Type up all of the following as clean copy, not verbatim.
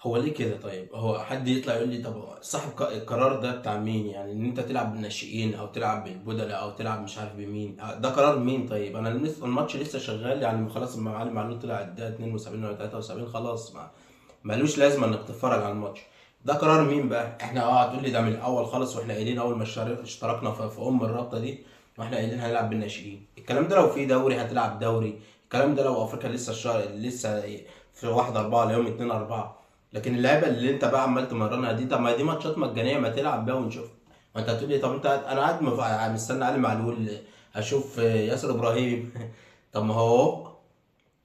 هو ليه كده طيب؟ هو حد يطلع يقول لي طب صاحب القرار ده بتاع مين؟ يعني ان انت تلعب بالناشئين او تلعب بالبدلاء او تلعب مش عارف بمين، ده قرار مين طيب؟ انا الماتش لسه شغال، يعني خلاص لما علي معلول طلع الدقيقه 72 ولا 73 خلاص، ما ملوش لازمه انك تتفرج على الماتش. ده قرار مين بقى؟ احنا هتقول لي ده من الاول خالص، واحنا قايلين اول ما اشتركنا في الرابطه دي، واحنا قايلين هنلعب بالناشئين. الكلام ده لو في دوري هتلعب دوري، الكلام ده لو افريقيا لسه الشهر لسه في 1/4 ليوم 2/4. لكن اللعيبه اللي انت بقى عمال تمرنها دي، طب ما دي ماتشات مجانيه، ما تلعب بيها ونشوف. ما انت هتقول لي طب انت، انا قاعد مستني علي معلول اشوف ياسر ابراهيم. طب ما هو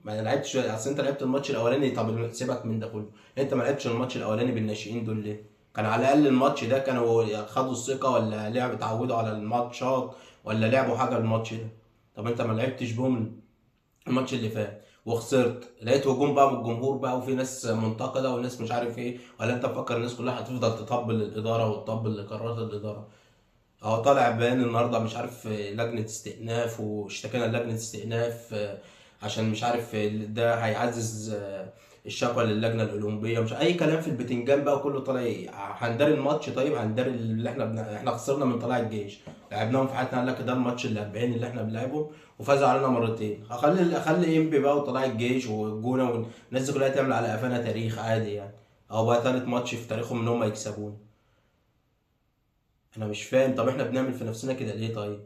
ما لعبتش، اصل انت لعبت الماتش الاولاني، طب سيبك من ده كله، انت ما لعبتش الماتش الاولاني بالناشئين دول ليه؟ كان على الاقل الماتش ده كانوا خدوا الثقه، ولا لعب اتعودوا على الماتشات، ولا لعبوا حاجه الماتش ده. طب انت ما لعبتش بهم الماتش اللي فات وخسرت، لقيت هجوم بقى من الجمهور بقى، وفي ناس منتقده وناس مش عارف ايه، ولا انت مفكر الناس كلها هتفضل تطبل الاداره وتطبل لقرارات الاداره؟ اهو طالع بيان النهارده مش عارف لجنه استئناف، واشتكينا لجنه استئناف عشان مش عارف ده هيعزز الشكوى للجنه الاولمبيه، مش اي كلام في البتنجان بقى، وكله طالع هنداري الماتش. طيب هنداري اللي احنا خسرنا من طلائع الجيش، لعبناهم في حياتنا، قال لك ده الماتش ال 40 اللي احنا بنلعبهم وفازوا علينا مرتين. اخلي انبي بقى وطلائع الجيش والجونه والناس دي كلها تعمل على قفانا تاريخ عادي يعني، او بقى تالت ماتش في تاريخهم ان هم يكسبون. انا مش فاهم، طب احنا بنعمل في نفسنا كده ليه طيب؟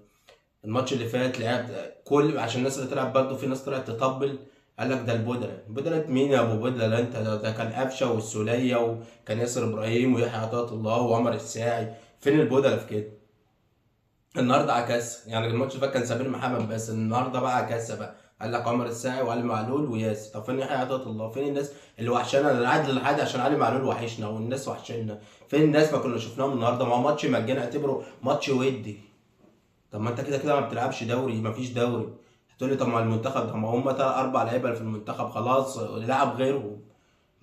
الماتش اللي فات لعب كل عشان الناس اللي طلعت برضه، في ناس طلعت تطبل، قال لك ده البودلة مين يا ابو بدلة؟ ده انت ده كان قفشه والسوليه، وكان ياسر ابراهيم ويحيى عطية الله وعمر الساعي. فين البودلة في كده؟ النهارده عكس، يعني الماتش اللي فات كان سمير محمد بس، النهارده بقى عكس بقى، قال لك عمر الساعي وعلي معلول وياسر. طب فين يحيى عطية الله؟ فين الناس اللي وحشانا؟ انا قاعد لحد عشان علي معلول وحشنا والناس وحشنا. فين الناس ما كنا شفناهم النهارده؟ ما هو ماتش مجاني، اعتبره ماتش ودي. طب ما انت كده كده ما بتلعبش دوري، ما فيش دوري. هتقول لي طب ما المنتخب، طب ما هم تلات اربع لعيبه اللي في المنتخب خلاص لعب غيرهم.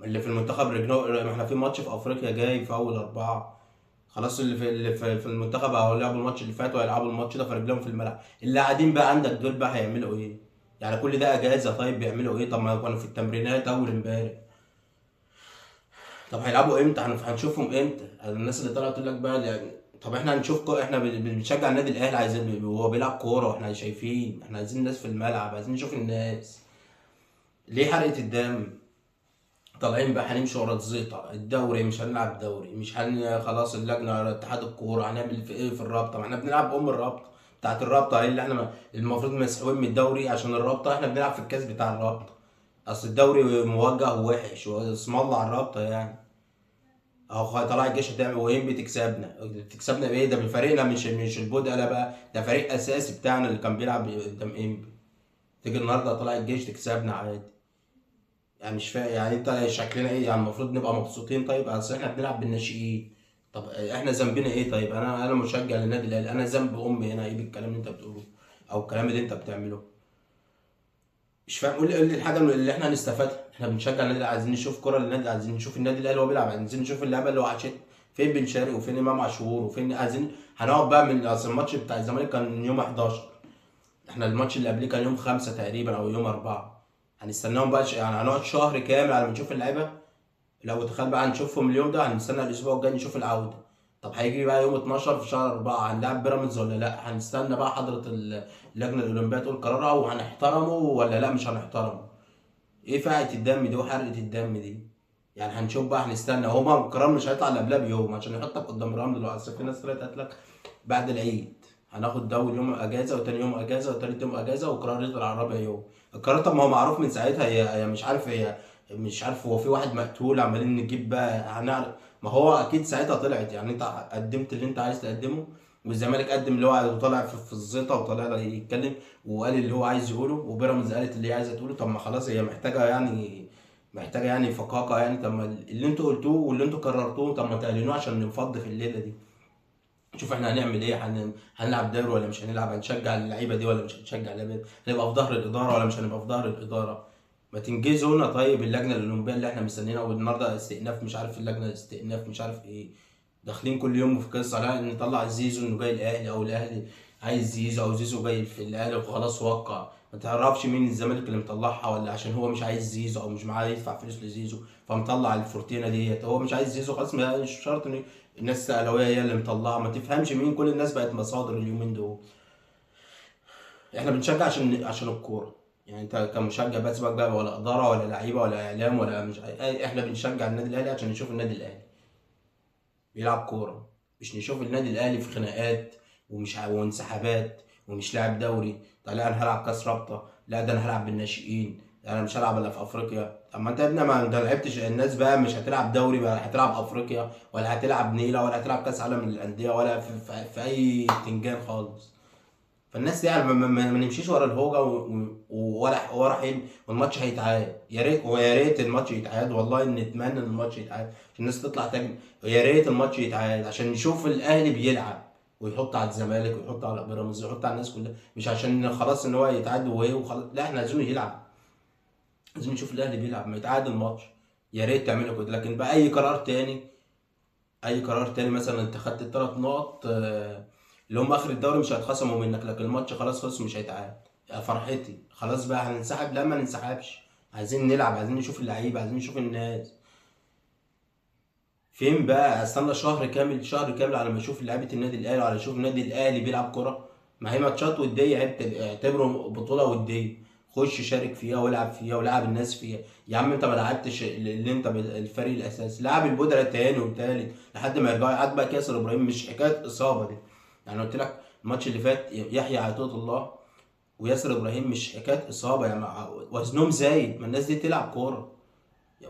اللي في المنتخب رجلو، ما احنا في ماتش في افريقيا جاي في اول اربعه، خلاص اللي في المنتخب اهو لعبوا الماتش اللي فات وهيلعبوا الماتش ده، فرجلهم في الملعب. اللي قاعدين بقى عندك دول بقى هيعملوا ايه؟ يعني كل ده اجازه، طيب بيعملوا ايه؟ طب ما كانوا في التمرينات اول امبارح. طب هيلعبوا امتى؟ هنشوفهم امتى؟ الناس اللي طلعت تقول لك بقى يعني، طب احنا هنشوف احنا بنشجع النادي الاهلي، عايزين وهو بيلعب كوره واحنا شايفين، احنا عايزين الناس في الملعب، عايزين نشوف الناس. ليه حرقة الدم؟ طالعين بقى هنمشي ورا الزيطه، الدوري مش هنلعب دوري، مش خلاص اللجنه اتحاد الكوره هنعمل في ايه في الرابطه؟ ما احنا بنلعب الرابطه بتاعت الرابطه هي اللي احنا المفروض مسحوبين من الدوري عشان الرابطه، احنا بنلعب في الكاس بتاع الرابطه. اصل الدوري موجه ووحش واسم الله على الرابطه يعني. اهو طلع الجيش هتعمل وين؟ بتكسبنا بايه؟ ده بفريقنا، مش البودقه بقى، ده فريق اساسي بتاعنا اللي كان بيلعب قدام انبي. تيجي النهارده طلع الجيش تكسبنا عادي. يعني مش فاهم يعني انت شكلنا ايه؟ يعني المفروض نبقى مبسوطين؟ طيب اصل احنا بنلعب بالناشئين. طب احنا ذنبنا ايه طيب؟ انا مشجع للنادي الاهلي، انا ذنب امي هنا ايه بالكلام اللي انت بتقوله او الكلام اللي انت بتعمله؟ مش فاهم. قول لي الحاجه اللي احنا هنستفادها. احنا بنشجع النادي الاهلي، عايزين نشوف كره للنادي، عايزين نشوف النادي الاهلي وهو بيلعب، عايزين نشوف اللعبه اللي وحشتنا. فين بن شرقي وفين امام عاشور وفين عايزين؟ هنقعد بقى من اصل الماتش بتاع الزمالك كان يوم 11، احنا الماتش اللي قبليه كان يوم 5 تقريبا او يوم 4. هنستناهم بقى يعني هنقعد شهر كامل على ما نشوف اللعيبه؟ لو تخيل بقى هنشوفهم اليوم ده، هنستنى الاسبوع الجاي نشوف العوده. طب هيجي بقى يوم 12 في شهر 4 هنلعب بيراميدز ولا لا؟ هنستنى بقى حضره اللجنه الاولمبيه تقول قرارها وهنحترمه ولا لا مش هنحترمه؟ ايه فاقة الدم دي وحرقة الدم دي؟ يعني هنشوف بقى، هنستنى هما القرار مش هيطلع الا قبلها بيوم عشان يحطك قدام الرمل. لو اصل في ناس طلعت قالت لك بعد العيد هناخد ده اول يوم اجازه وتاني يوم اجازه وتالت يوم اجازه، والقرار يطلع على رابع يوم. القرار طب ما هو معروف من ساعتها، هي مش عارف، هي مش عارف هو في واحد مقتول عمالين نجيب بقى هنعرف. ما هو اكيد ساعتها طلعت، يعني انت قدمت اللي انت عايز تقدمه، والزمالك قدم اللي هو طالع في الزيطه وطالع يتكلم وقال اللي هو عايز يقوله، وبيراميدز قالت اللي هي عايزه تقوله. طب ما خلاص هي محتاجه يعني، محتاجه يعني فقاقه يعني. طب ما اللي انتوا قلتوه واللي انتوا قررتوه طب ما تعلنوه عشان نفض في الليله دي. شوف احنا هنعمل ايه، هنلعب دوري ولا مش هنلعب؟ هنشجع اللعيبه دي ولا مش هنشجع اللعيبه دي؟ هنبقى في ظهر الاداره ولا مش هنبقى في ظهر الاداره؟ ما تنجزونا طيب. اللجنه الاولمبيه اللي احنا مستنيينها، والنهارده استئناف مش عارف اللجنه استئناف مش عارف ايه، داخلين كل يوم في قصه لا نطلع زيزو انه جاي الاهلي، او الاهلي عايز زيزو، او زيزو جاي في الاهلي وخلاص وقع. ما تعرفش مين الزمالك اللي مطلعها، ولا عشان هو مش عايز زيزو او مش معاه يدفع فلوس لزيزو فمطلع الفورتينا ديت. هو مش عايز زيزو خلاص، مش شرط ان الناس الاهلاويه هي اللي مطلعه. ما تفهمش مين، كل الناس بقت مصادر اليومين دول. احنا بنشجع عشان الكوره. يعني انت كمشجع بس بقى ولا اداره ولا لعيبه ولا اعلام ولا مش احنا بنشجع النادي الاهلي عشان نشوف النادي الاهلي بيلعب كوره، مش نشوف النادي الاهلي في خناقات وانسحابات ومش لاعب دوري. طب لا انا هلعب كاس رابطه، لا ده انا هلعب بالناشئين، لا انا مش هلعب الا في افريقيا. طب ما انت يا ابني ما انت لعبتش، الناس بقى مش هتلعب دوري بقى، هتلعب افريقيا ولا هتلعب نيله ولا هتلعب كاس عالم للانديه ولا في اي تنجان خالص. فالناس دي يعني ما نمشيش ورا الهوجه ورا حلم والماتش هيتعاد. يا ريت ويا ريت الماتش يتعاد، والله ان نتمنى ان الماتش يتعاد عشان الناس تطلع تجمع. يا ريت الماتش يتعاد عشان نشوف الاهلي بيلعب ويحط على الزمالك ويحط على بيراميدز ويحط على الناس كلها، مش عشان خلاص ان هو يتعاد وايه وخلاص. لا احنا عايزينه يلعب، عايزين نشوف الاهلي بيلعب ما يتعاد الماتش. يا ريت تعملوا كده. لكن بقى اي قرار تاني، اي قرار تاني مثلا انت خدت الثلاث نقط اللي هم اخر الدوري مش هيتخصموا منك، لكن الماتش خلاص خلص مش هيتعاد. يا فرحتي خلاص بقى هننسحب؟ لا ما ننسحبش، عايزين نلعب، عايزين نشوف اللعيبه، عايزين نشوف الناس. فين بقى استنى شهر كامل، شهر كامل على ما اشوف لعيبه النادي الاهلي وعلى اشوف النادي الاهلي بيلعب كوره؟ ما هي ماتشات وديه، اعتبره بطوله وديه، خش شارك فيها والعب فيها ولعب الناس فيها. يا عم انت ما لعبتش اللي انت الفريق الاساسي، لعب البودره تاني وتالت لحد ما يرجعوا. عاجبك ياسر ابراهيم مش حكايه اصابه دي، يعني قلت لك الماتش اللي فات يحيى عطيه الله وياسر ابراهيم مش حكايه اصابه، يعني وزنهم زايد، ما الناس دي تلعب كوره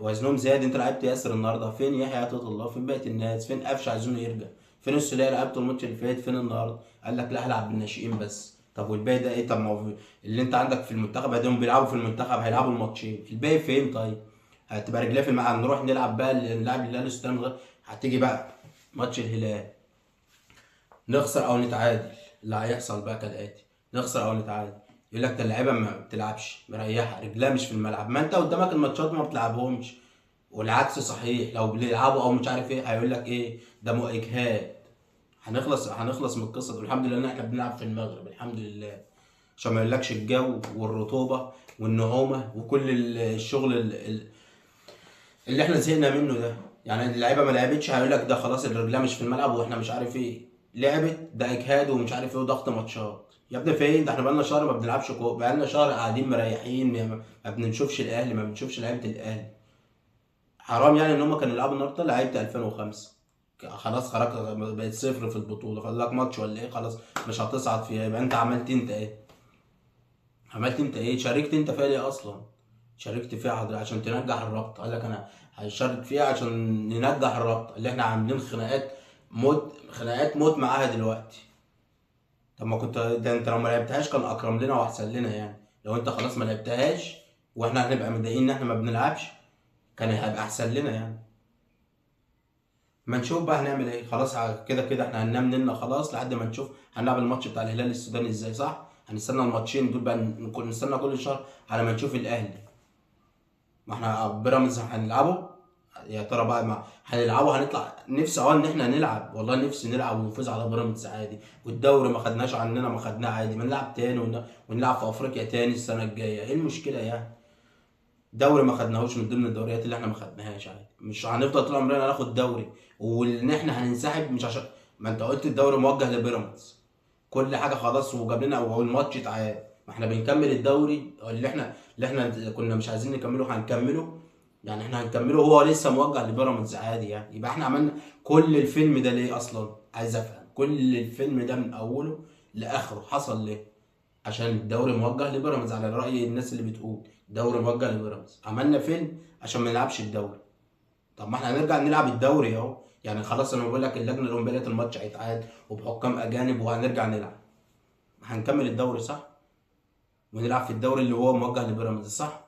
وزنهم زاد. انت لعبت ياسر النهارده، فين يحيى عطية الله؟ فين بقيه الناس؟ فين قفشه عايزينه يرجع؟ فين السوليه لعبته الماتش اللي فات؟ فين النهارده؟ قال لك لا هلعب بالناشئين بس. طب والباقي ده ايه؟ طب ما هو اللي انت عندك في المنتخب اديهم بيلعبوا في المنتخب هيلعبوا الماتشين، الباقي فين طيب؟ هتبقى رجليه في الملعب، نروح نلعب بقى نلعب الهلال السودان هتيجي بقى ماتش الهلال نخسر او نتعادل، اللي هيحصل بقى كالاتي: نخسر او نتعادل يقول لك ده اللعيبه ما بتلعبش مريحه رجلها مش في الملعب. ما انت قدامك الماتشات ما بتلعبهمش. والعكس صحيح، لو بيلعبوا او مش عارف ايه هيقول لك ايه ده اجهاد. هنخلص من القصه دي. والحمد لله ان احنا بنلعب في المغرب، الحمد لله، عشان ما يقولكش الجو والرطوبه والنعومه وكل الشغل اللي احنا زهقنا منه ده. يعني اللعيبه ما لعبتش هيقول لك ده خلاص الرجاله مش في الملعب واحنا مش عارف ايه. لعبت ده اجهاد ومش عارف ايه وضغط ماتشات. يا ابني فين ده؟ احنا بقالنا شهر ما بنلعبش بقالنا شهر قاعدين مريحين، ما بنشوفش الاهلي، ما بنشوفش لعيبه الاهلي. حرام يعني ان هم كانوا يلعبوا النهارده لعيبه 2005 خلاص خرجت بقت صفر في البطوله، فاضل لك ماتش ولا ايه؟ خلاص مش هتصعد فيها. يبقى انت عملت انت ايه؟ عملت انت ايه؟ شاركت انت فيها ليه اصلا؟ شاركت فيها حضرتك عشان تنجح الرابطه. قال لك انا هشارك فيها عشان ننجح الرابطه اللي احنا عاملين خناقات موت، خناقات موت معاها دلوقتي. طب ما كنت ده انت لو ما لعبتهاش كان اكرم لنا واحسن لنا. يعني لو انت خلاص ما لعبتهاش واحنا هنبقى متضايقين ان احنا ما بنلعبش كان هيبقى احسن لنا يعني. ما نشوف بقى هنعمل ايه. خلاص كده كده احنا هننام نلنا خلاص لحد ما نشوف هنلعب الماتش بتاع الهلال السوداني ازاي، صح؟ هنستنى الماتشين دول بقى، نستنى كل شهر على ما نشوف الاهلي. ما احنا بيراميدز هنلعبه، يا ترى بقى ما هنلعبه هنطلع. نفسي ان احنا نلعب، والله نفسي نلعب ونفوز على بيراميدز عادي، والدوري ما خدناش عننا ما خدناه عادي، ما نلعب تاني ونلعب في افريقيا تاني السنه الجايه. ايه المشكله يعني؟ دوري ما خدناهوش من ضمن الدوريات اللي احنا ما خدناهاش عادي. مش هنفضل طول عمرنا ناخد دوري وان احنا هننسحب مش عشان ما انت قلت الدوري موجه لبيراميدز كل حاجه خلاص وجاب لنا والماتش اتعاد. ما احنا بنكمل الدوري اللي احنا كنا مش عايزين نكمله هنكمله. يعني احنا هنكمله وهو لسه موجه لبيراميدز عادي يعني. يبقى احنا عملنا كل الفيلم ده ليه اصلا؟ عايز افهم كل الفيلم ده من اوله لاخره حصل ليه؟ عشان الدوري موجه لبيراميدز على رأي الناس اللي بتقول الدوري موجه لبيراميدز. عملنا فيلم عشان ما نلعبش الدوري. طب ما احنا هنرجع نلعب الدوري اهو. يعني خلاص انا بقول لك اللجنه الاولمبيه قالت الماتش هيتعاد وبحكام اجانب وهنرجع نلعب. هنكمل الدوري صح؟ ونلعب في الدوري اللي هو موجه لبيراميدز صح؟